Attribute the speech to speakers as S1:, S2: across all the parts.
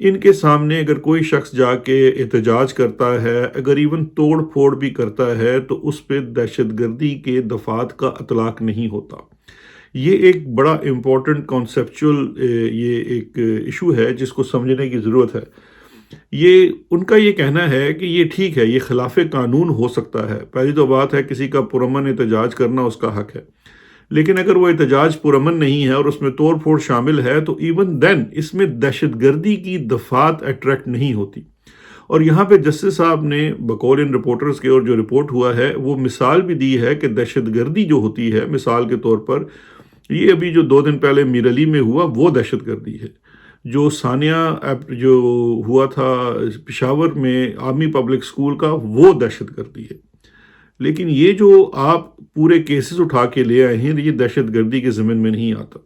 S1: ان کے سامنے اگر کوئی شخص جا کے احتجاج کرتا ہے، اگر ایون توڑ پھوڑ بھی کرتا ہے، تو اس پہ دہشت گردی کے دفعات کا اطلاق نہیں ہوتا۔ یہ ایک بڑا امپورٹنٹ کانسیپچول یہ ایک ایشو ہے جس کو سمجھنے کی ضرورت ہے۔ یہ ان کا یہ کہنا ہے کہ یہ ٹھیک ہے، یہ خلاف قانون ہو سکتا ہے۔ پہلی تو بات ہے کسی کا پرامن احتجاج کرنا اس کا حق ہے، لیکن اگر وہ احتجاج پرامن نہیں ہے اور اس میں توڑ پھوڑ شامل ہے تو ایون دین اس میں دہشت گردی کی دفعات اٹریکٹ نہیں ہوتی۔ اور یہاں پہ جسٹس صاحب نے بقول ان رپورٹرز کے اور جو رپورٹ ہوا ہے وہ مثال بھی دی ہے کہ دہشت گردی جو ہوتی ہے، مثال کے طور پر یہ ابھی جو 2 دن پہلے میر علی میں ہوا وہ دہشت گردی ہے، جو ثانیہ جو ہوا تھا پشاور میں آرمی پبلک سکول کا وہ دہشت گردی ہے۔ لیکن یہ جو آپ پورے کیسز اٹھا کے لے آئے ہیں یہ دہشت گردی کے ضمن میں نہیں آتا۔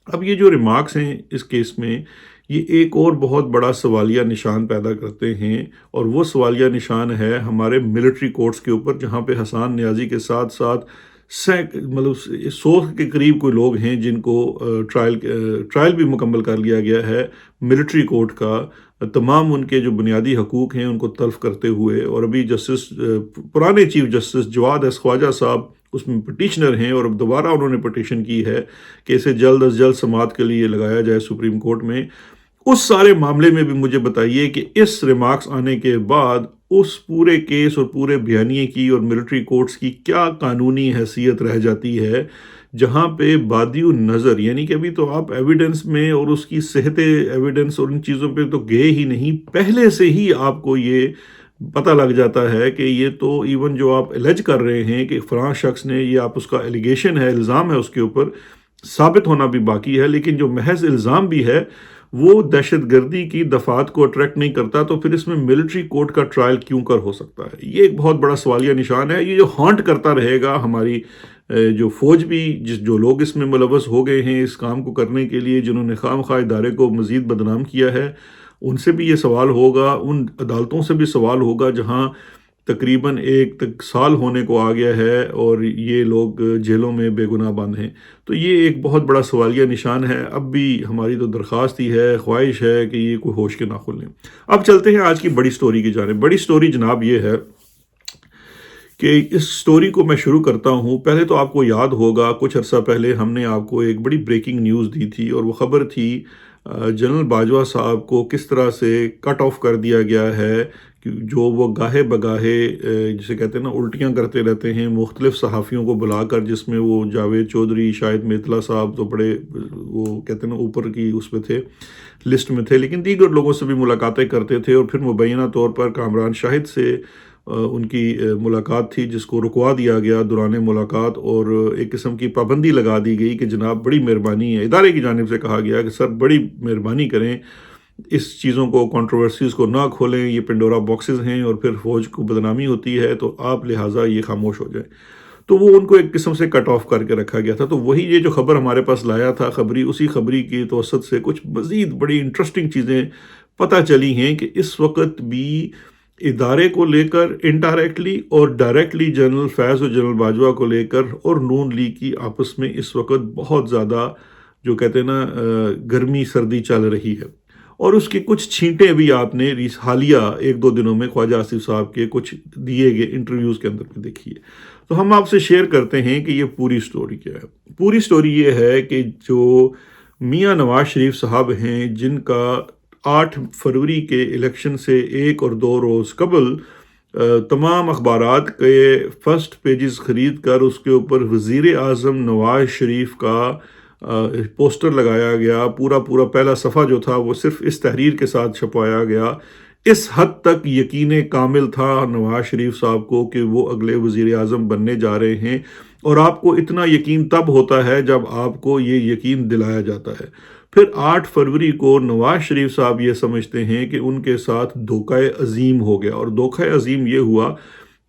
S1: اب یہ جو ریمارکس ہیں اس کیس میں یہ ایک اور بہت بڑا سوالیہ نشان پیدا کرتے ہیں، اور وہ سوالیہ نشان ہے ہمارے ملٹری کورٹس کے اوپر، جہاں پہ حسان نیازی کے ساتھ ساتھ 100 کے قریب کوئی لوگ ہیں جن کو ٹرائل بھی مکمل کر لیا گیا ہے ملٹری کورٹ کا، تمام ان کے جو بنیادی حقوق ہیں ان کو تلف کرتے ہوئے۔ اور ابھی پرانے چیف جسٹس جواد ایس خواجہ صاحب اس میں پٹیشنر ہیں، اور اب دوبارہ انہوں نے پٹیشن کی ہے کہ اسے جلد از جلد سماعت کے لیے لگایا جائے سپریم کورٹ میں۔ اس سارے معاملے میں بھی مجھے بتائیے کہ اس ریمارکس آنے کے بعد اس پورے کیس اور پورے بیانیے کی اور ملٹری کورٹس کی کیا قانونی حیثیت رہ جاتی ہے، جہاں پہ بادی النظر، یعنی کہ ابھی تو آپ ایویڈنس میں اور اس کی صحت ایویڈنس اور ان چیزوں پہ تو گئے ہی نہیں، پہلے سے ہی آپ کو یہ پتہ لگ جاتا ہے کہ یہ تو ایون جو آپ الج کر رہے ہیں کہ فلاں شخص نے، یہ آپ اس کا ایلیگیشن ہے، الزام ہے اس کے اوپر، ثابت ہونا بھی باقی ہے، لیکن جو محض الزام بھی ہے وہ دہشت گردی کی دفعات کو اٹریکٹ نہیں کرتا، تو پھر اس میں ملٹری کورٹ کا ٹرائل کیوں کر ہو سکتا ہے؟ یہ ایک بہت بڑا سوالیہ نشان ہے۔ یہ جو ہانٹ کرتا رہے گا ہماری جو فوج بھی، جو لوگ اس میں ملوث ہو گئے ہیں اس کام کو کرنے کے لیے، جنہوں نے خام خواہ ادارے کو مزید بدنام کیا ہے، ان سے بھی یہ سوال ہوگا، ان عدالتوں سے بھی سوال ہوگا جہاں تقریباً 1 سال ہونے کو آ گیا ہے اور یہ لوگ جیلوں میں بے گناہ بند ہیں۔ تو یہ ایک بہت بڑا سوالیہ نشان ہے۔ اب بھی ہماری تو درخواست ہی ہے، خواہش ہے کہ یہ کوئی ہوش کے ناخن لیں۔ اب چلتے ہیں آج کی بڑی سٹوری کی جانب۔ بڑی سٹوری جناب یہ ہے کہ اس سٹوری کو میں شروع کرتا ہوں۔ پہلے تو آپ کو یاد ہوگا کچھ عرصہ پہلے ہم نے آپ کو ایک بڑی بریکنگ نیوز دی تھی، اور وہ خبر تھی جنرل باجوہ صاحب کو کس طرح سے کٹ آف کر دیا گیا ہے، جو وہ گاہے بگاہے جسے کہتے ہیں نا الٹیاں کرتے رہتے ہیں مختلف صحافیوں کو بلا کر، جس میں وہ جاوید چودھری، شاہد میتلا صاحب تو بڑے وہ کہتے ہیں نا اوپر کی اس میں تھے، لسٹ میں تھے، لیکن دیگر لوگوں سے بھی ملاقاتیں کرتے تھے، اور پھر مبینہ طور پر کامران شاہد سے ان کی ملاقات تھی جس کو رکوا دیا گیا دوران ملاقات، اور ایک قسم کی پابندی لگا دی گئی کہ جناب بڑی مہربانی ہے، ادارے کی جانب سے کہا گیا کہ سر بڑی مہربانی کریں، اس چیزوں کو، کنٹروورسیز کو نہ کھولیں، یہ پنڈورا باکسز ہیں اور پھر فوج کو بدنامی ہوتی ہے، تو آپ لہٰذا یہ خاموش ہو جائیں۔ تو وہ ان کو ایک قسم سے کٹ آف کر کے رکھا گیا تھا۔ تو وہی یہ جو خبر ہمارے پاس لایا تھا خبری، اسی خبری کی توسط سے کچھ مزید بڑی انٹرسٹنگ چیزیں پتہ چلی ہیں کہ اس وقت بھی ادارے کو لے کر انڈائریکٹلی اور ڈائریکٹلی جنرل فیض اور جنرل باجوہ کو لے کر اور نون لیگ کی آپس میں اس وقت بہت زیادہ جو کہتے ہیں نا گرمی سردی چل رہی ہے، اور اس کی کچھ چھینٹیں بھی آپ نے حالیہ 1-2 دنوں میں خواجہ آصف صاحب کے کچھ دیے گئے انٹرویوز کے اندر بھی دیکھی ہے۔ تو ہم آپ سے شیئر کرتے ہیں کہ یہ پوری سٹوری کیا ہے۔ پوری سٹوری یہ ہے کہ جو میاں نواز شریف صاحب ہیں، جن کا 8 فروری کے الیکشن سے 1 اور 2 روز قبل تمام اخبارات کے فرسٹ پیجز خرید کر اس کے اوپر وزیر اعظم نواز شریف کا پوسٹر لگایا گیا، پورا پہلا صفحہ جو تھا وہ صرف اس تحریر کے ساتھ چھپوایا گیا، اس حد تک یقین کامل تھا نواز شریف صاحب کو کہ وہ اگلے وزیر اعظم بننے جا رہے ہیں، اور آپ کو اتنا یقین تب ہوتا ہے جب آپ کو یہ یقین دلایا جاتا ہے۔ پھر 8 فروری کو نواز شریف صاحب یہ سمجھتے ہیں کہ ان کے ساتھ دھوکہ عظیم ہو گیا، اور دھوکہ عظیم یہ ہوا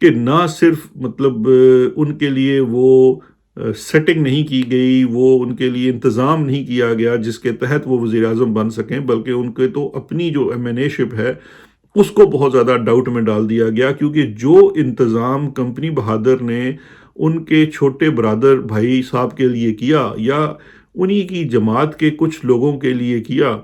S1: کہ نہ صرف ان کے لیے وہ سیٹنگ نہیں کی گئی، وہ ان کے لیے انتظام نہیں کیا گیا جس کے تحت وہ وزیر اعظم بن سکیں، بلکہ ان کے تو اپنی جو ایم این اے شپ ہے اس کو بہت زیادہ ڈاؤٹ میں ڈال دیا گیا، کیونکہ جو انتظام کمپنی بہادر نے ان کے چھوٹے برادر بھائی صاحب کے لیے کیا یا انہی کی جماعت کے کچھ لوگوں کے لیے کیا،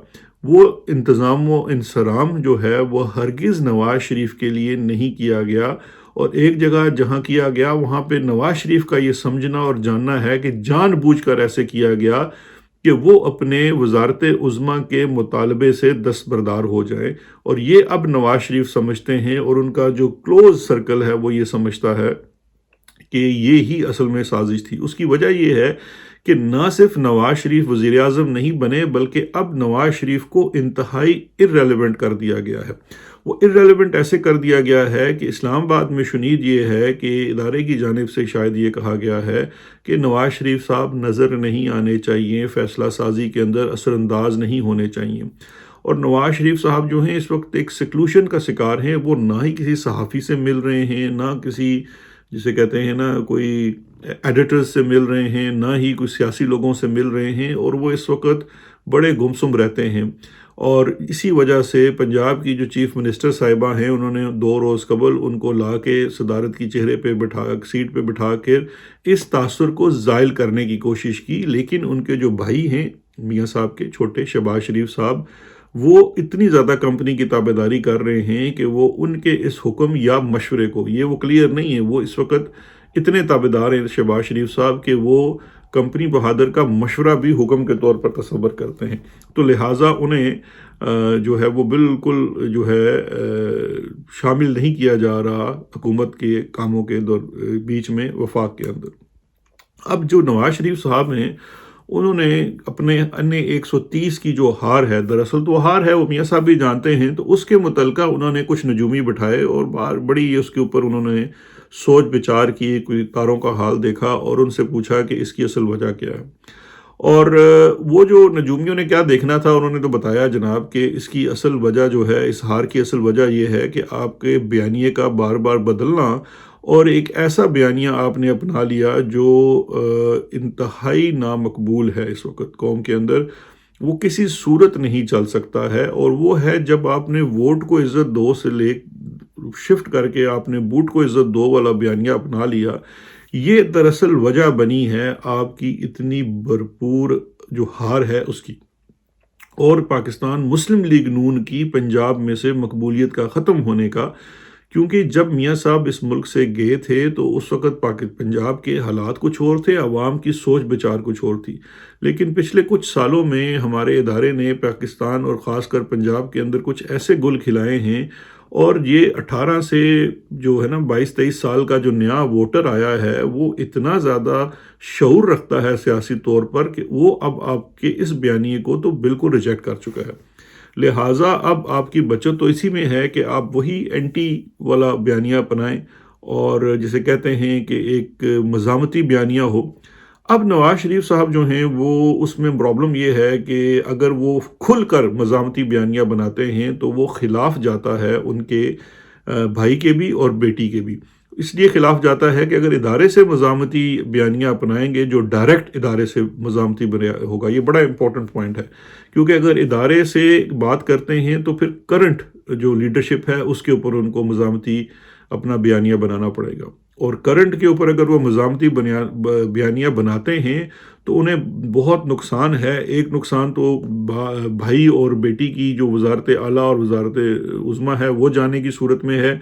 S1: وہ انتظام و انصرام جو ہے وہ ہرگز نواز شریف کے لیے نہیں کیا گیا، اور ایک جگہ جہاں کیا گیا وہاں پہ نواز شریف کا یہ سمجھنا اور جاننا ہے کہ جان بوجھ کر ایسے کیا گیا کہ وہ اپنے وزارت عظمیٰ کے مطالبے سے دستبردار ہو جائیں، اور یہ اب نواز شریف سمجھتے ہیں اور ان کا جو کلوز سرکل ہے وہ یہ سمجھتا ہے کہ یہ ہی اصل میں سازش تھی۔ اس کی وجہ یہ ہے کہ نہ صرف نواز شریف وزیر اعظم نہیں بنے، بلکہ اب نواز شریف کو انتہائی irrelevant کر دیا گیا ہے۔ وہ irrelevant ایسے کر دیا گیا ہے کہ اسلام آباد میں شنید یہ ہے کہ ادارے کی جانب سے شاید یہ کہا گیا ہے کہ نواز شریف صاحب نظر نہیں آنے چاہیے، فیصلہ سازی کے اندر اثر انداز نہیں ہونے چاہیے، اور نواز شریف صاحب جو ہیں اس وقت ایک سیکلوشن کا شکار ہیں۔ وہ نہ ہی کسی صحافی سے مل رہے ہیں، نہ کسی جسے کہتے ہیں نا کوئی ایڈیٹرز سے مل رہے ہیں، نہ ہی کوئی سیاسی لوگوں سے مل رہے ہیں، اور وہ اس وقت بڑے گمسم رہتے ہیں۔ اور اسی وجہ سے پنجاب کی جو چیف منسٹر صاحبہ ہیں، انہوں نے 2 روز قبل ان کو لا کے صدارت کی چہرے پہ سیٹ پہ بٹھا کر اس تاثر کو زائل کرنے کی کوشش کی، لیکن ان کے جو بھائی ہیں میاں صاحب کے چھوٹے شہباز شریف صاحب، وہ اتنی زیادہ کمپنی کی تابع داری کر رہے ہیں کہ وہ ان کے اس حکم یا مشورے کو، یہ وہ کلیئر نہیں ہے، وہ اس وقت اتنے تابع دار ہیں شہباز شریف صاحب کہ وہ کمپنی بہادر کا مشورہ بھی حکم کے طور پر تصور کرتے ہیں، تو لہٰذا انہیں جو ہے وہ بالکل جو ہے شامل نہیں کیا جا رہا حکومت کے کاموں کے بیچ میں وفاق کے اندر۔ اب جو نواز شریف صاحب ہیں، انہوں نے اپنے 130 کی جو ہار ہے، دراصل تو ہار ہے وہ میاں صاحب بھی جانتے ہیں، تو اس کے متعلقہ انہوں نے کچھ نجومی بٹھائے اور بڑی اس کے اوپر انہوں نے سوچ بچار کی، کوئی کاروں کا حال دیکھا اور ان سے پوچھا کہ اس کی اصل وجہ کیا ہے۔ اور وہ جو نجومیوں نے کیا دیکھنا تھا، انہوں نے تو بتایا جناب کہ اس کی اصل وجہ جو ہے، اس ہار کی اصل وجہ یہ ہے کہ آپ کے بیانیے کا بار بار بدلنا، اور ایک ایسا بیانیہ آپ نے اپنا لیا جو انتہائی نامقبول ہے اس وقت قوم کے اندر، وہ کسی صورت نہیں چل سکتا ہے، اور وہ ہے جب آپ نے ووٹ کو عزت دو سے لے شفٹ کر کے آپ نے بوٹ کو عزت دو والا بیانیہ اپنا لیا۔ یہ دراصل وجہ بنی ہے آپ کی اتنی بھرپور جو ہار ہے اس کی، اور پاکستان مسلم لیگ نون کی پنجاب میں سے مقبولیت کا ختم ہونے کا، کیونکہ جب میاں صاحب اس ملک سے گئے تھے تو اس وقت پنجاب کے حالات کچھ اور تھے، عوام کی سوچ بچار کچھ اور تھی، لیکن پچھلے کچھ سالوں میں ہمارے ادارے نے پاکستان اور خاص کر پنجاب کے اندر کچھ ایسے گل کھلائے ہیں، اور یہ 18 سے جو ہے نا 22-23 سال کا جو نیا ووٹر آیا ہے، وہ اتنا زیادہ شعور رکھتا ہے سیاسی طور پر کہ وہ اب آپ کے اس بیانیے کو تو بالکل ریجیکٹ کر چکا ہے۔ لہٰذا اب آپ کی بچت تو اسی میں ہے کہ آپ وہی اینٹی والا بیانیہ اپنائیں، اور جسے کہتے ہیں کہ ایک مزاحمتی بیانیہ ہو۔ اب نواز شریف صاحب جو ہیں وہ اس میں پرابلم یہ ہے کہ اگر وہ کھل کر مزاحمتی بیانیہ بناتے ہیں تو وہ خلاف جاتا ہے ان کے بھائی کے بھی اور بیٹی کے بھی۔ اس لیے خلاف جاتا ہے کہ اگر ادارے سے مزاحمتی بیانیہ اپنائیں گے، جو ڈائریکٹ ادارے سے مزاحمتی ہوگا، یہ بڑا امپورٹنٹ پوائنٹ ہے، کیونکہ اگر ادارے سے بات کرتے ہیں تو پھر کرنٹ جو لیڈرشپ ہے اس کے اوپر ان کو مزاحمتی اپنا بیانیہ بنانا پڑے گا، اور کرنٹ کے اوپر اگر وہ مزاحمتی بیانیہ بناتے ہیں تو انہیں بہت نقصان ہے۔ ایک نقصان تو بھائی اور بیٹی کی جو وزارت اعلیٰ اور وزارت عظمیٰ ہے وہ جانے کی صورت میں ہے،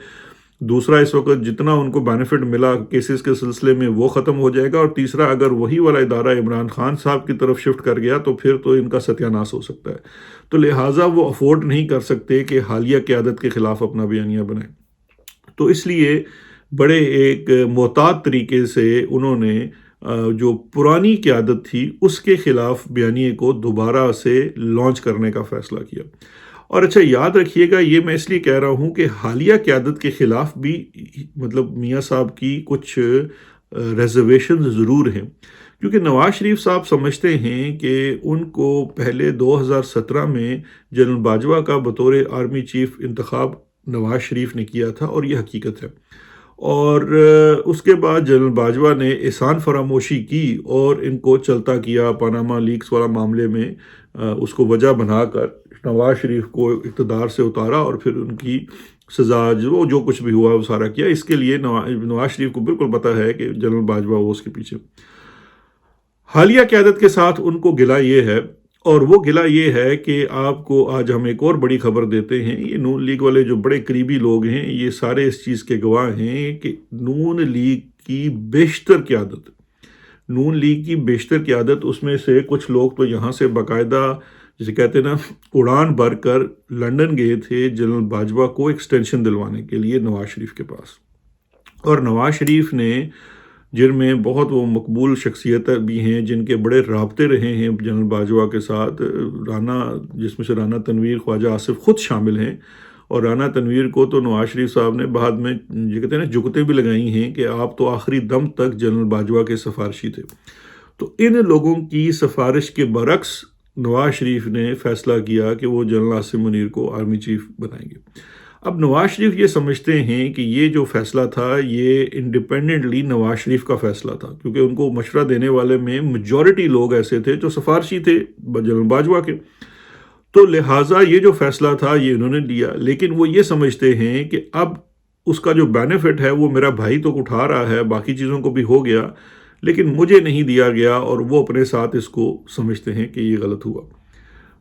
S1: دوسرا اس وقت جتنا ان کو بینیفٹ ملا کیسز کے سلسلے میں وہ ختم ہو جائے گا، اور تیسرا اگر وہی والا ادارہ عمران خان صاحب کی طرف شفٹ کر گیا تو پھر تو ان کا ستیہ ناش ہو سکتا ہے، تو لہٰذا وہ افورڈ نہیں کر سکتے کہ حالیہ قیادت کے خلاف اپنا بیانیہ بنائیں۔ تو اس لیے بڑے ایک محتاط طریقے سے انہوں نے جو پرانی قیادت تھی اس کے خلاف بیانیے کو دوبارہ سے لانچ کرنے کا فیصلہ کیا۔ اور اچھا یاد رکھیے گا، یہ میں اس لیے کہہ رہا ہوں کہ حالیہ قیادت کے خلاف بھی مطلب میاں صاحب کی کچھ ریزرویشن ضرور ہیں، کیونکہ نواز شریف صاحب سمجھتے ہیں کہ ان کو پہلے 2017 میں جنرل باجوہ کا بطور آرمی چیف انتخاب نواز شریف نے کیا تھا، اور یہ حقیقت ہے، اور اس کے بعد جنرل باجوہ نے احسان فراموشی کی اور ان کو چلتا کیا، پاناما لیکس والا معاملے میں اس کو وجہ بنا کر نواز شریف کو اقتدار سے اتارا، اور پھر ان کی سزا جو کچھ بھی ہوا وہ سارا کیا۔ اس کے لیے نواز شریف کو بالکل پتہ ہے کہ جنرل باجوہ وہ اس کے پیچھے۔ حالیہ قیادت کے ساتھ ان کو گلہ یہ ہے، اور وہ گلہ یہ ہے کہ آپ کو آج ہم ایک اور بڑی خبر دیتے ہیں، یہ نون لیگ والے جو بڑے قریبی لوگ ہیں یہ سارے اس چیز کے گواہ ہیں کہ نون لیگ کی بیشتر قیادت، نون لیگ کی بیشتر قیادت، اس میں سے کچھ لوگ تو یہاں سے باقاعدہ جسے کہتے ہیں نا اڑان بھر کر لنڈن گئے تھے جنرل باجوہ کو ایکسٹینشن دلوانے کے لیے نواز شریف کے پاس، اور نواز شریف نے جن میں بہت وہ مقبول شخصیتیں بھی ہیں جن کے بڑے رابطے رہے ہیں جنرل باجوہ کے ساتھ، رانا، جس میں سے رانا تنویر، خواجہ آصف خود شامل ہیں، اور رانا تنویر کو تو نواز شریف صاحب نے بعد میں یہ کہتے ہیں نا جگتیں بھی لگائی ہیں کہ آپ تو آخری دم تک جنرل باجوہ کے سفارشی تھے۔ تو ان لوگوں کی سفارش کے برعکس نواز شریف نے فیصلہ کیا کہ وہ جنرل عاصم منیر کو آرمی چیف بنائیں گے۔ اب نواز شریف یہ سمجھتے ہیں کہ یہ جو فیصلہ تھا یہ انڈیپینڈنٹلی نواز شریف کا فیصلہ تھا، کیونکہ ان کو مشورہ دینے والے میں میجورٹی لوگ ایسے تھے جو سفارشی تھے جنرل باجوہ کے، تو لہٰذا یہ جو فیصلہ تھا یہ انہوں نے لیا، لیکن وہ یہ سمجھتے ہیں کہ اب اس کا جو بینیفٹ ہے وہ میرا بھائی تو اٹھا رہا ہے، باقی چیزوں کو بھی ہو گیا لیکن مجھے نہیں دیا گیا، اور وہ اپنے ساتھ اس کو سمجھتے ہیں کہ یہ غلط ہوا۔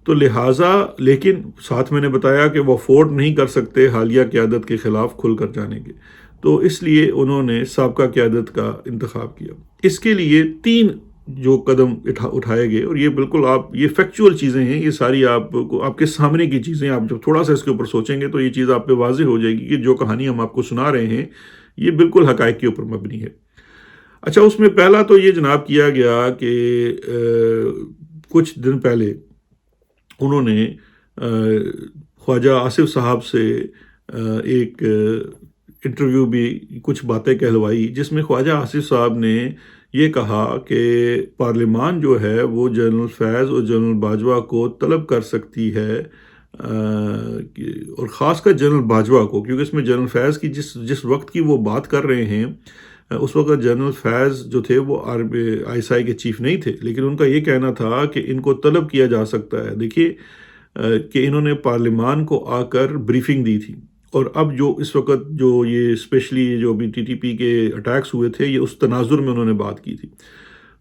S1: تو لہٰذا لیکن ساتھ میں نے بتایا کہ وہ افورڈ نہیں کر سکتے حالیہ قیادت کے خلاف کھل کر جانے کے، تو اس لیے انہوں نے سابقہ قیادت کا انتخاب کیا۔ اس کے لیے 3 جو قدم اٹھائے گئے، اور یہ بالکل آپ یہ فیکچول چیزیں ہیں، یہ ساری آپ کو آپ کے سامنے کی چیزیں، آپ جب تھوڑا سا اس کے اوپر سوچیں گے تو یہ چیز آپ پہ واضح ہو جائے گی کہ جو کہانی ہم آپ کو سنا رہے ہیں یہ بالکل حقائق کے اوپر مبنی ہے۔ اچھا، اس میں پہلا تو یہ جناب کیا گیا کہ کچھ دن پہلے انہوں نے خواجہ آصف صاحب سے ایک انٹرویو بھی کچھ باتیں کہلوائی، جس میں خواجہ آصف صاحب نے یہ کہا کہ پارلیمان جو ہے وہ جنرل فیض اور جنرل باجوہ کو طلب کر سکتی ہے، اور خاص کر جنرل باجوہ کو، کیونکہ اس میں جنرل فیض کی جس وقت کی وہ بات کر رہے ہیں اس وقت جنرل فیض جو تھے وہ ISI کے چیف نہیں تھے، لیکن ان کا یہ کہنا تھا کہ ان کو طلب کیا جا سکتا ہے۔ دیکھیے کہ انہوں نے پارلیمان کو آ کر بریفنگ دی تھی، اور اب جو اس وقت جو یہ اسپیشلی جو بھی TTP کے اٹیکس ہوئے تھے یہ اس تناظر میں انہوں نے بات کی تھی،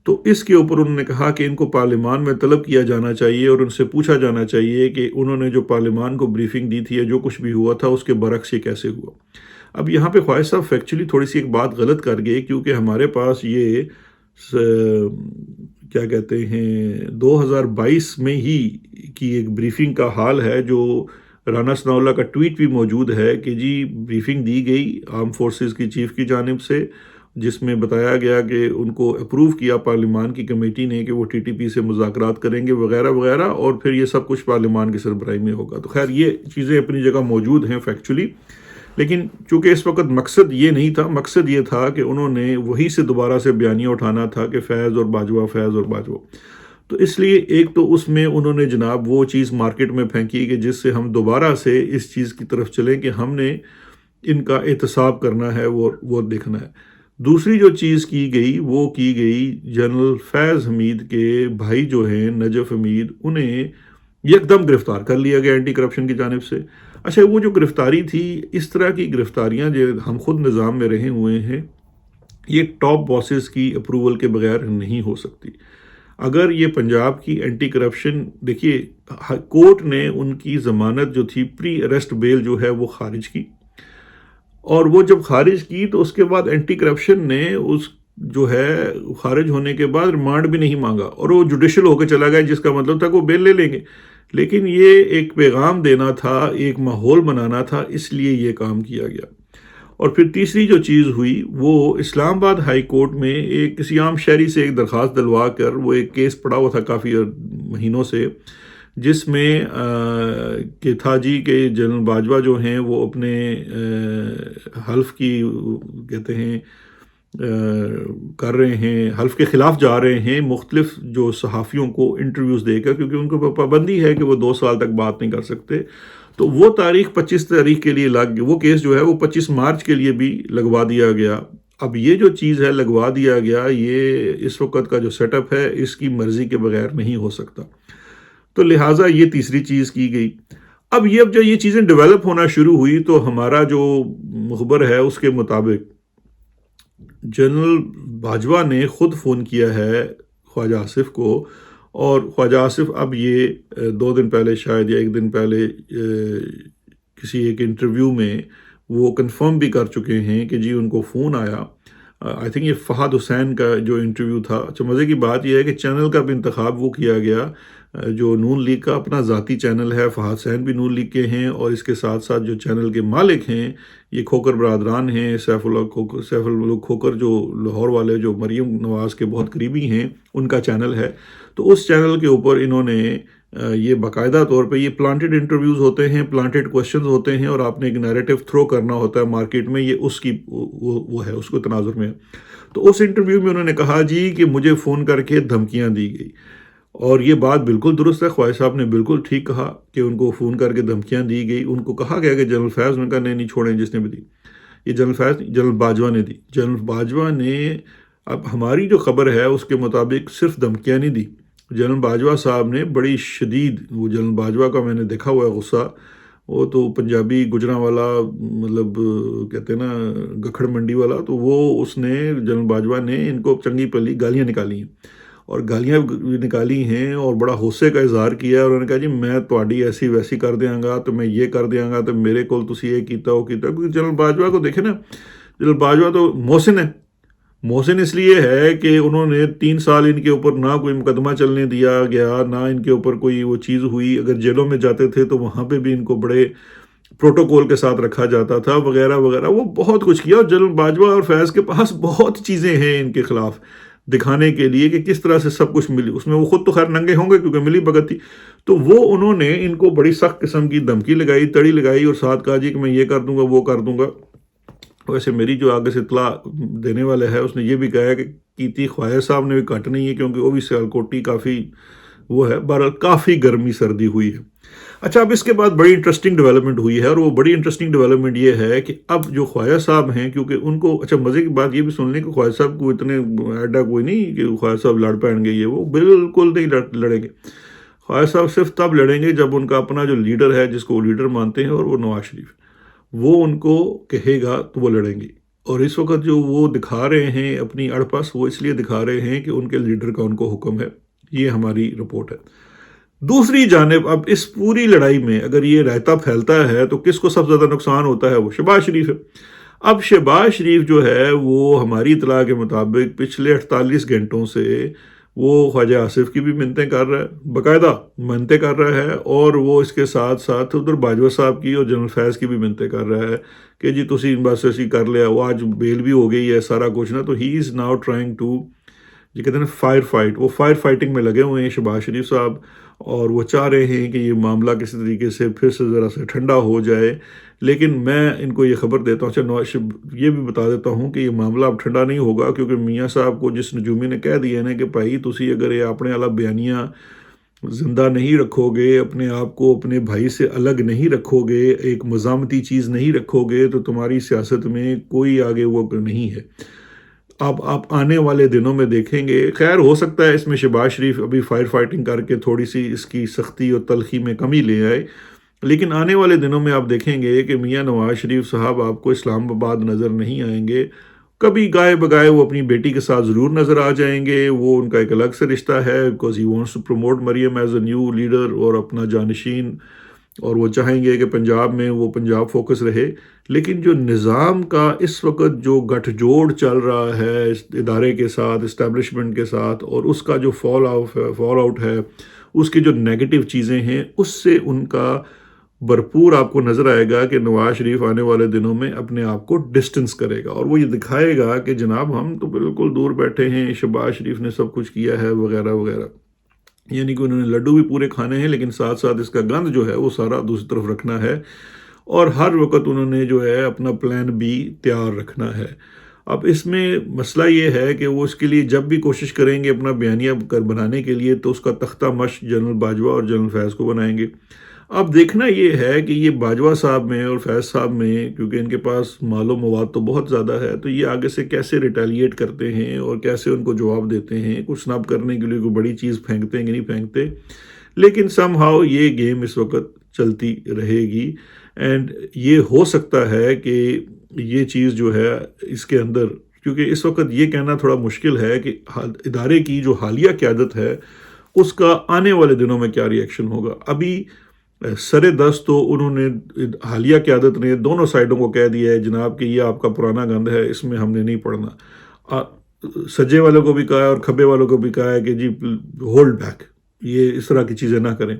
S1: تو اس کے اوپر انہوں نے کہا کہ ان کو پارلیمان میں طلب کیا جانا چاہیے اور ان سے پوچھا جانا چاہیے کہ انہوں نے جو پارلیمان کو بریفنگ دی تھی یا جو کچھ بھی ہوا تھا اس کے برعکس یہ کیسے ہوا۔ اب یہاں پہ خواجہ صاحب فیکچولی تھوڑی سی ایک بات غلط کر گئے، کیونکہ ہمارے پاس یہ کیا کہتے ہیں 2022 میں ہی کی ایک بریفنگ کا حال ہے، جو رانا ثناء اللہ کا ٹویٹ بھی موجود ہے کہ جی بریفنگ دی گئی آرم فورسز کی چیف کی جانب سے، جس میں بتایا گیا کہ ان کو اپروو کیا پارلیمان کی کمیٹی نے کہ وہ TTP سے مذاکرات کریں گے وغیرہ وغیرہ، اور پھر یہ سب کچھ پارلیمان کی سربراہی میں ہوگا۔ تو خیر یہ چیزیں اپنی جگہ موجود ہیں فیکچولی، لیکن چونکہ اس وقت مقصد یہ نہیں تھا، مقصد یہ تھا کہ انہوں نے وہی سے دوبارہ سے بیانیہ اٹھانا تھا کہ فیض اور باجوہ، فیض اور باجوہ، تو اس لیے ایک تو اس میں انہوں نے جناب وہ چیز مارکیٹ میں پھینکی کہ جس سے ہم دوبارہ سے اس چیز کی طرف چلیں کہ ہم نے ان کا احتساب کرنا ہے، وہ دیکھنا ہے۔ دوسری جو چیز کی گئی وہ کی گئی جنرل فیض حمید کے بھائی جو ہیں نجف حمید، انہیں یکدم گرفتار کر لیا گیا اینٹی کرپشن کی جانب سے۔ اچھا، وہ جو گرفتاری تھی، اس طرح کی گرفتاریاں جو ہم خود نظام میں رہے ہوئے ہیں، یہ ٹاپ باسز کی اپروول کے بغیر نہیں ہو سکتی۔ اگر یہ پنجاب کی اینٹی کرپشن، دیکھیے کورٹ نے ان کی ضمانت جو تھی پری اریسٹ بیل جو ہے وہ خارج کی، اور وہ جب خارج کی تو اس کے بعد اینٹی کرپشن نے اس جو ہے خارج ہونے کے بعد ریمانڈ بھی نہیں مانگا، اور وہ جوڈیشل ہو کے چلا گیا، جس کا مطلب تھا کہ وہ بیل لے لیں گے، لیکن یہ ایک پیغام دینا تھا، ایک ماحول بنانا تھا، اس لیے یہ کام کیا گیا۔ اور پھر تیسری جو چیز ہوئی وہ اسلام آباد ہائی کورٹ میں ایک کسی عام شہری سے ایک درخواست دلوا کر وہ ایک کیس پڑا ہوا تھا کافی مہینوں سے، جس میں کہ تھا جی کہ جنرل باجوہ جو ہیں وہ اپنے حلف کی کہتے ہیں کر رہے ہیں، حلف کے خلاف جا رہے ہیں مختلف جو صحافیوں کو انٹرویوز دے کر، کیونکہ ان کو پابندی ہے کہ وہ 2 سال تک بات نہیں کر سکتے، تو وہ تاریخ 25 تاریخ کے لیے وہ کیس جو ہے وہ 25 مارچ کے لیے بھی لگوا دیا گیا۔ اب یہ جو چیز ہے لگوا دیا گیا، یہ اس وقت کا جو سیٹ اپ ہے اس کی مرضی کے بغیر نہیں ہو سکتا، تو لہٰذا یہ تیسری چیز کی گئی۔ اب جب یہ چیزیں ڈیولپ ہونا شروع ہوئی تو ہمارا جو مخبر ہے اس کے مطابق جنرل باجوہ نے خود فون کیا ہے خواجہ آصف کو، اور خواجہ آصف اب یہ 2 دن پہلے شاید یا 1 دن پہلے کسی ایک انٹرویو میں وہ کنفرم بھی کر چکے ہیں کہ جی ان کو فون آیا. آئی تھنک یہ فہد حسین کا جو انٹرویو تھا. اچھا مزے کی بات یہ ہے کہ چینل کا بھی انتخاب وہ کیا گیا جو نون لیگ کا اپنا ذاتی چینل ہے. فہد حسین بھی نون لیگ کے ہیں اور اس کے ساتھ ساتھ جو چینل کے مالک ہیں یہ کھوکر برادران ہیں. سیف الملک کھوکر جو لاہور والے جو مریم نواز کے بہت قریبی ہیں ان کا چینل ہے. تو اس چینل کے اوپر انہوں نے یہ باقاعدہ طور پہ یہ پلانٹڈ انٹرویوز ہوتے ہیں, پلانٹڈ کوشچنز ہوتے ہیں اور آپ نے ایک نیریٹو تھرو کرنا ہوتا ہے مارکیٹ میں. یہ اس کی وہ ہے, اس کو تناظر میں. تو اس انٹرویو میں انہوں نے کہا جی کہ مجھے فون کر کے دھمکیاں دی گئی, اور یہ بات بالکل درست ہے. خواجہ صاحب نے بالکل ٹھیک کہا کہ ان کو فون کر کے دھمکیاں دی گئی. ان کو کہا گیا کہ جنرل فیض نے کہا نہیں چھوڑیں جس نے بھی دی, یہ جنرل فیض جنرل باجوہ نے دی. جنرل باجوہ نے, اب ہماری جو خبر ہے اس کے مطابق صرف دھمکیاں نہیں دی. جنرل باجوہ صاحب نے بڑی شدید, وہ جنرل باجوہ کا میں نے دیکھا ہوا ہے غصہ, وہ تو پنجابی گجراں والا, مطلب کہتے ہیں نا گکھڑ منڈی والا, تو وہ اس نے جنرل باجوہ نے ان کو چنگی پلی گالیاں نکالی ہیں, اور گالیاں نکالی ہیں اور بڑا غصے کا اظہار کیا. اور انہوں نے کہا جی میں تہاڈی ایسی ویسی کر دیاں گا, تو میں یہ کر دیاں گا, تو میرے کول تسی یہ کیتا وہ کیتا. کیونکہ جنرل باجوہ کو دیکھیں نا, جنرل باجوہ تو محسن ہے. محسن اس لیے ہے کہ انہوں نے 3 سال ان کے اوپر نہ کوئی مقدمہ چلنے دیا گیا, نہ ان کے اوپر کوئی وہ چیز ہوئی. اگر جیلوں میں جاتے تھے تو وہاں پہ بھی ان کو بڑے پروٹوکول کے ساتھ رکھا جاتا تھا وغیرہ وغیرہ. وہ بہت کچھ کیا, اور جنرل باجوہ اور فیض کے پاس بہت چیزیں ہیں ان کے خلاف دکھانے کے لیے کہ کس طرح سے سب کچھ ملی. اس میں وہ خود تو خیر ننگے ہوں گے کیونکہ ملی بھگت تھی. تو وہ انہوں نے ان کو بڑی سخت قسم کی دھمکی لگائی, تڑی لگائی, اور ساتھ کہا جی کہ میں یہ کر دوں گا وہ کر دوں گا. ویسے میری جو آگے سے اطلاع دینے والا ہے اس نے یہ بھی کہا ہے کہ کیتی خواجہ صاحب نے بھی کٹ نہیں ہے, کیونکہ وہ بھی سیالکوٹی کافی وہ ہے. بہرحال کافی گرمی سردی ہوئی ہے. اچھا اب اس کے بعد بڑی انٹرسٹنگ ڈیولپمنٹ ہوئی ہے, اور وہ بڑی انٹرسٹنگ ڈیولپمنٹ یہ ہے کہ اب جو خواجہ صاحب ہیں, کیونکہ ان کو, اچھا مزے کی بات یہ بھی سن لیں کہ خواجہ صاحب کو اتنے ایڈا کوئی نہیں کہ خواجہ صاحب لڑ پائیں گے, یہ وہ بالکل نہیں لڑیں گے. خواجہ صاحب صرف تب لڑیں گے جب ان کا اپنا جو لیڈر ہے, جس کو وہ لیڈر مانتے ہیں, اور وہ نواز شریف, وہ ان کو کہے گا تو وہ لڑیں گے. اور اس وقت جو وہ دکھا رہے ہیں اپنی اڑپس, وہ اس لیے دکھا رہے ہیں کہ ان کے لیڈر کا ان کو حکم ہے. یہ ہماری رپورٹ ہے. دوسری جانب اب اس پوری لڑائی میں اگر یہ رائتا پھیلتا ہے تو کس کو سب سے زیادہ نقصان ہوتا ہے؟ وہ شہباز شریف ہے. اب شہباز شریف جو ہے وہ ہماری اطلاع کے مطابق پچھلے 48 گھنٹوں سے وہ خواجہ آصف کی بھی منتیں کر رہا ہے, باقاعدہ منتیں کر رہا ہے, اور وہ اس کے ساتھ ساتھ ادھر باجوہ صاحب کی اور جنرل فیض کی بھی منتیں کر رہا ہے کہ جی تسی بس ایسی کر لیا. وہ آج بیل بھی ہو گئی ہے سارا کچھ نا, تو ہی از ناؤ ٹرائنگ ٹو, یہ کہتے ہیں فائر فائٹ, وہ فائر فائٹنگ میں لگے ہوئے ہیں شہباز شریف صاحب, اور وہ چاہ رہے ہیں کہ یہ معاملہ کسی طریقے سے پھر سے ذرا سے ٹھنڈا ہو جائے. لیکن میں ان کو یہ خبر دیتا ہوں, اچھا یہ بھی بتا دیتا ہوں کہ یہ معاملہ اب ٹھنڈا نہیں ہوگا, کیونکہ میاں صاحب کو جس نجومی نے کہہ دیا نا کہ بھائی تسی اگر یہ اپنے والا بیانیہ زندہ نہیں رکھو گے, اپنے آپ کو اپنے بھائی سے الگ نہیں رکھو گے, ایک مزاحمتی چیز نہیں رکھو گے, تو تمہاری سیاست میں کوئی آگے وہ نہیں ہے. آپ آنے والے دنوں میں دیکھیں گے. خیر ہو سکتا ہے اس میں شہباز شریف ابھی فائر فائٹنگ کر کے تھوڑی سی اس کی سختی اور تلخی میں کمی لے آئے, لیکن آنے والے دنوں میں آپ دیکھیں گے کہ میاں نواز شریف صاحب آپ کو اسلام آباد نظر نہیں آئیں گے. کبھی گائے بگائے وہ اپنی بیٹی کے ساتھ ضرور نظر آ جائیں گے, وہ ان کا ایک الگ سے رشتہ ہے, because he wants to promote Maryam as a new leader اور اپنا جانشین, اور وہ چاہیں گے کہ پنجاب میں وہ پنجاب فوکس رہے. لیکن جو نظام کا اس وقت جو گٹھ جوڑ چل رہا ہے اس ادارے کے ساتھ, اسٹیبلشمنٹ کے ساتھ, اور اس کا جو فال آؤٹ ہے, اس کی جو نیگیٹو چیزیں ہیں, اس سے ان کا بھرپور آپ کو نظر آئے گا کہ نواز شریف آنے والے دنوں میں اپنے آپ کو ڈسٹنس کرے گا, اور وہ یہ دکھائے گا کہ جناب ہم تو بالکل دور بیٹھے ہیں, شہباز شریف نے سب کچھ کیا ہے وغیرہ وغیرہ. یعنی کہ انہوں نے لڈو بھی پورے کھانے ہیں, لیکن ساتھ ساتھ اس کا گند جو ہے وہ سارا دوسری طرف رکھنا ہے, اور ہر وقت انہوں نے جو ہے اپنا پلان بھی تیار رکھنا ہے. اب اس میں مسئلہ یہ ہے کہ وہ اس کے لیے جب بھی کوشش کریں گے اپنا بیانیہ بنانے کے لیے, تو اس کا تختہ مشق جنرل باجوہ اور جنرل فیض کو بنائیں گے. اب دیکھنا یہ ہے کہ یہ باجوہ صاحب میں اور فیض صاحب میں, کیونکہ ان کے پاس مال و مواد تو بہت زیادہ ہے, تو یہ آگے سے کیسے ریٹیلیٹ کرتے ہیں اور کیسے ان کو جواب دیتے ہیں. کچھ سناب کرنے کے لیے کوئی بڑی چیز پھینکتے ہیں کہ نہیں پھینکتے, لیکن سم ہاؤ یہ گیم اس وقت چلتی رہے گی. اینڈ یہ ہو سکتا ہے کہ یہ چیز جو ہے اس کے اندر, کیونکہ اس وقت یہ کہنا تھوڑا مشکل ہے کہ ادارے کی جو حالیہ قیادت ہے اس کا آنے والے دنوں میں کیا ری ایکشن ہوگا. ابھی سر دست تو انہوں نے حالیہ قیادت نے دونوں سائڈوں کو کہہ دیا ہے جناب کہ یہ آپ کا پرانا گند ہے، اس میں ہم نے نہیں پڑھنا. سجے والوں کو بھی کہا ہے اور کھبے والوں کو بھی کہا ہے کہ جی ہولڈ بیک، یہ اس طرح کی چیزیں نہ کریں.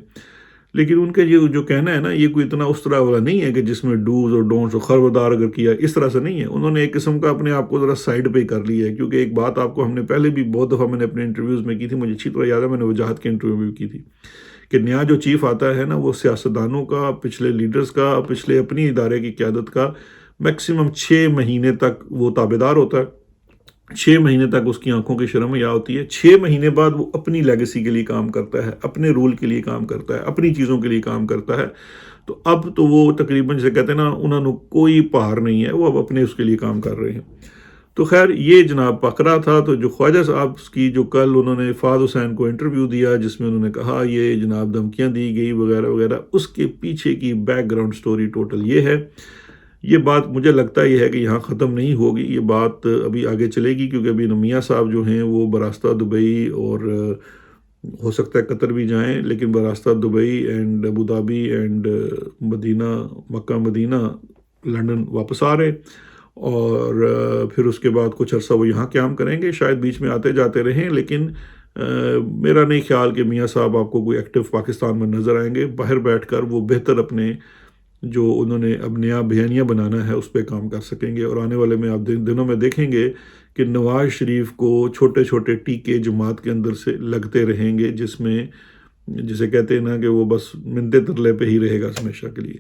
S1: لیکن ان کے یہ جو کہنا ہے نا، یہ کوئی اتنا اس طرح والا نہیں ہے کہ جس میں ڈوز اور ڈونٹس اور خبردار اگر کیا، اس طرح سے نہیں ہے. انہوں نے ایک قسم کا اپنے آپ کو ذرا سائڈ پہ کر لیا ہے. کیونکہ ایک بات آپ کو ہم نے پہلے بھی بہت دفعہ میں نے اپنے انٹرویوز میں کی تھی، مجھے اچھی طرح یاد ہے میں نے وجاہت کے انٹرویو میں بھی کی تھی، کہ نیا جو چیف آتا ہے نا، وہ سیاستدانوں کا، پچھلے لیڈرز کا، پچھلے اپنی ادارے کی قیادت کا میکسیمم 6 مہینے تک وہ تابعدار ہوتا ہے. 6 مہینے تک اس کی آنکھوں کی شرم حیا ہوتی ہے. 6 مہینے بعد وہ اپنی لیگیسی کے لیے کام کرتا ہے، اپنے رول کے لیے کام کرتا ہے، اپنی چیزوں کے لیے کام کرتا ہے. تو اب تو وہ تقریباً جسے کہتے ہیں نا، انہوں نے کوئی پہاڑ نہیں ہے، وہ اب اپنے اس کے لیے کام کر رہے ہیں. تو خیر یہ جناب پکڑا تھا. تو جو خواجہ صاحب کی جو کل انہوں نے فہد حسین کو انٹرویو دیا جس میں انہوں نے کہا یہ جناب دھمکیاں دی گئی وغیرہ وغیرہ، اس کے پیچھے کی بیک گراؤنڈ سٹوری ٹوٹل یہ ہے. یہ بات مجھے لگتا یہ ہے کہ یہاں ختم نہیں ہوگی، یہ بات ابھی آگے چلے گی. کیونکہ ابھی میاں صاحب جو ہیں وہ براستہ دبئی اور ہو سکتا ہے قطر بھی جائیں، لیکن براستہ Dubai and Abu Dhabi and Medina, Mecca Medina, London واپس آ رہے. اور پھر اس کے بعد کچھ عرصہ وہ یہاں قیام کریں گے، شاید بیچ میں آتے جاتے رہیں. لیکن میرا نہیں خیال کہ میاں صاحب آپ کو کوئی ایکٹیو پاکستان میں نظر آئیں گے. باہر بیٹھ کر وہ بہتر اپنے جو انہوں نے اب نیا بیانیہ بنانا ہے اس پہ کام کر سکیں گے. اور آنے والے میں آپ دنوں میں دیکھیں گے کہ نواز شریف کو چھوٹے چھوٹے ٹیکے جماعت کے اندر سے لگتے رہیں گے، جس میں جسے کہتے ہیں نا کہ وہ بس منتے ترلے پہ ہی رہے گا ہمیشہ کے لیے.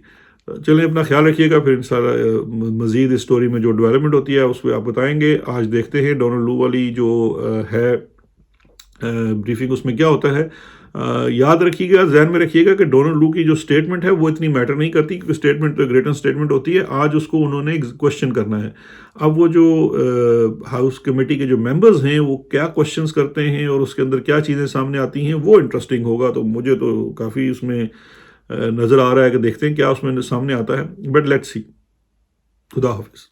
S1: چلیں اپنا خیال رکھیے گا. پھر انشاءاللہ مزید اس سٹوری میں جو ڈیولپمنٹ ہوتی ہے اس پہ آپ بتائیں گے. آج دیکھتے ہیں ڈونلڈ لو والی جو ہے بریفنگ، اس میں کیا ہوتا ہے. یاد رکھیے گا، ذہن میں رکھیے گا کہ ڈونلڈ لو کی جو سٹیٹمنٹ ہے وہ اتنی میٹر نہیں کرتی، کیونکہ سٹیٹمنٹ تو گریٹن سٹیٹمنٹ ہوتی ہے. آج اس کو انہوں نے کوشچن کرنا ہے. اب وہ جو ہاؤس کمیٹی کے جو ممبرز ہیں وہ کیا کوشچنز کرتے ہیں اور اس کے اندر کیا چیزیں سامنے آتی ہیں، وہ انٹرسٹنگ ہوگا. تو مجھے تو کافی اس میں نظر آ رہا ہے کہ دیکھتے ہیں کیا اس میں سامنے آتا ہے. But let's see. خدا حافظ.